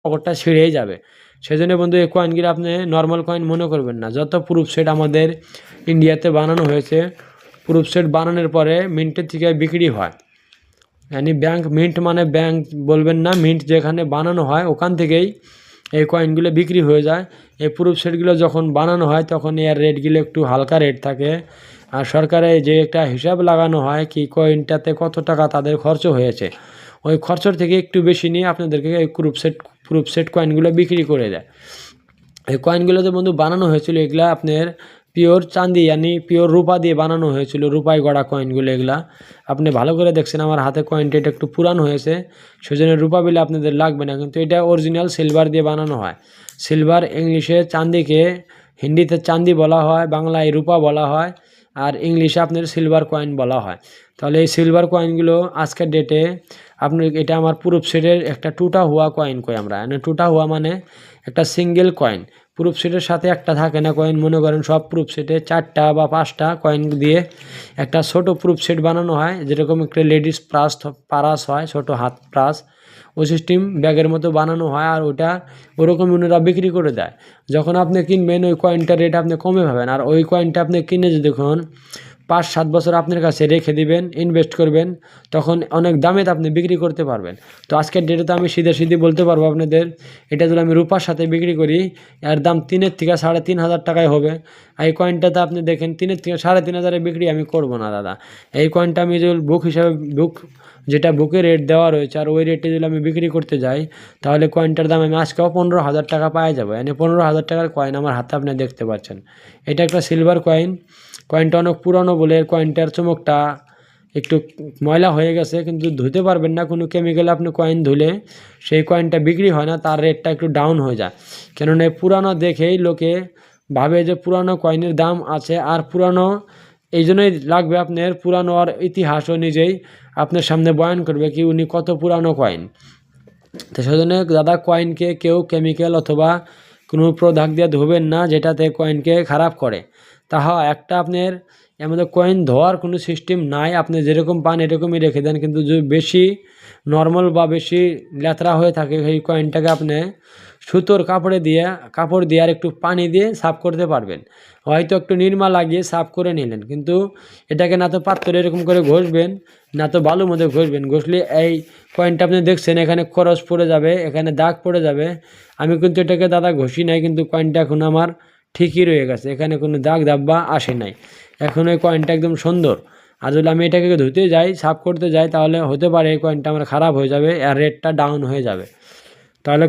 পকেটটা ছিঁড়েই যাবে। সেজন্য বন্ধু এই কয়েনগুলো আপনি নর্মাল কয়েন মনে করবেন না। যত প্রুফ সেট আমাদের ইন্ডিয়াতে বানানো হয়েছে, প্রুফ সেট বানানোর পরে মিন্টের থেকে বিক্রি হয়। মানে ব্যাংক মিন্ট মানে ব্যাংক বলবেন না, মিন্ট যেখানে বানানো হয় ওখান থেকেই এই কয়েনগুলো বিক্রি হয়ে যায়। এই প্রুফ সেটগুলো যখন বানানো হয় তখন এর রেটগুলো একটু হালকা রেট থাকে। আর সরকারে যে একটা হিসাব লাগানো হয় কি কয়েনটাতে কত টাকা তাদের খরচ হয়েছে, ওই খরচর থেকে একটু বেশি নিয়ে আপনাদেরকে এই প্রুফ সেট কয়েনগুলো বিক্রি করে দেয়। এই কয়েনগুলোতে বন্ধু বানানো হয়েছিল এগুলা আপনার পিওর চাঁদি মানে পিওর রূপা দিয়ে বানানো হয়েছিল, রূপায় গড়া কয়েনগুলো এগুলা। আপনি ভালো করে দেখছেন আমার হাতে কয়েনটা এটা একটু পুরানো হয়েছে, সেজন্য রূপা বিলে আপনাদের লাগবে না, কিন্তু এটা অরিজিনাল সিলভার দিয়ে বানানো হয়। সিলভার ইংলিশে চাঁদিকে, হিন্দিতে চাঁদি বলা হয়, বাংলায় রূপা বলা হয়, আর ইংলিশে আপনার সিলভার কয়েন বলা হয়। তাহলে এই সিলভার কয়েনগুলো আজকের ডেটে আপনি, এটা আমার প্রুফ সেটের একটা টুটা হুয়া কয়েন কই আমরা, মানে টুটা হুয়া মানে একটা সিঙ্গেল কয়েন। প্রুফ সেটের সাথে একটা থাকে না কয়েন, মনে করেন সব প্রুফ সেটে 4টা বা 5টা কয়েন দিয়ে একটা ছোট প্রুফ সেট বানানো হয়, যেরকম একটা লেডিস পারাস হয়, ছোট হাত প্রাস, ওই সিস্টেম ব্যাগের মতো বানানো হয়। আর ওটা ওরকম ওনারা বিক্রি করে দেয়। যখন আপনি কিনবেন ওই কয়েনটার রেট আপনি কমে পাবেন। আর ওই কয়েনটা আপনি কিনে যদি দেখুন 5-7 বছর আপনার কাছে রেখে দিবেন, ইনভেস্ট করবেন, তখন অনেক দামে আপনি বিক্রি করতে পারবেন। তো আজকের ডেটে তো আমি সিধে বলতে পারবো আপনাদের, এটা যদি আমি রূপার সাথে বিক্রি করি এর দাম 3 থেকে 3,500 টাকায় হবে। এই কয়েনটাতে আপনি দেখেন 3 থেকে 3,500 বিক্রি আমি করব না দাদা। এই কয়েনটা আমি যদি বুক হিসাবে যেটা বুকে রেট দেওয়া রয়েছে আর ওই রেটে যদি আমি বিক্রি করতে যাই, তাহলে কয়েনটার দাম আমি আজকেও 15,000 টাকা পাওয়া যাবো। মানে 15,000 টাকার কয়েন আমার হাতে আপনি দেখতে পাচ্ছেন। এটা একটা সিলভার কয়েন। কয়েনটা অনেক পুরানো বলে কয়েনটার চমকটা একটু ময়লা হয়ে গেছে, কিন্তু ধুতে পারবেন না, কোনো কেমিক্যাল আপনি কয়েন ধুলে সেই কয়েনটা বিক্রি হয় না, তার রেটটা একটু ডাউন হয়ে যায়। কেননা এই পুরানো দেখেই লোকে ভাবে যে পুরানো কয়েনের দাম আছে, আর পুরানো এই জন্যই লাগবে আপনার পুরানো, আর ইতিহাসও নিজেই আপনার সামনে বয়ান করবে কি উনি কত পুরানো কয়েন। তো সেজন্য দাদা কয়েনকে কেউ কেমিক্যাল অথবা কোনো প্রোডাক্ট দিয়ে ধোবেন না যেটাতে কয়েনকে খারাপ করে। তাহা একটা আপনার আমাদের কয়েন ধোয়ার কোনো সিস্টেম নাই, আপনি যেরকম পান এরকমই রেখে দেন, কিন্তু যদি বেশি নর্মাল বা বেশি লেতরা হয়ে থাকে সেই কয়েনটাকে আপনি সুতোর কাপড় দিয়ে আর একটু পানি দিয়ে সাফ করতে পারবেন। হয়তো একটু নিরমা লাগিয়ে সাফ করে নিলেন, কিন্তু এটাকে না তো পাত্রে এরকম করে ঘষবেন, না তো বালুর মধ্যে ঘষবেন। ঘষলে এই কয়েনটা আপনি দেখছেন এখানে খরচ পড়ে যাবে, এখানে দাগ পড়ে যাবে। আমি কিন্তু এটাকে দাদা ঘষি নাই, কিন্তু কয়েনটা এখন আমার ঠিকই রয়ে গেছে, এখানে কোনো দাগ দাব্বা আসে নাই। এখন ওই কয়েনটা একদম সুন্দর। আর যদি আমি এটাকে ধুতে যাই, সাফ করতে যাই, তাহলে হতে পারে এই কয়েনটা আমার খারাপ হয়ে যাবে আর রেটটা ডাউন হয়ে যাবে। তাহলে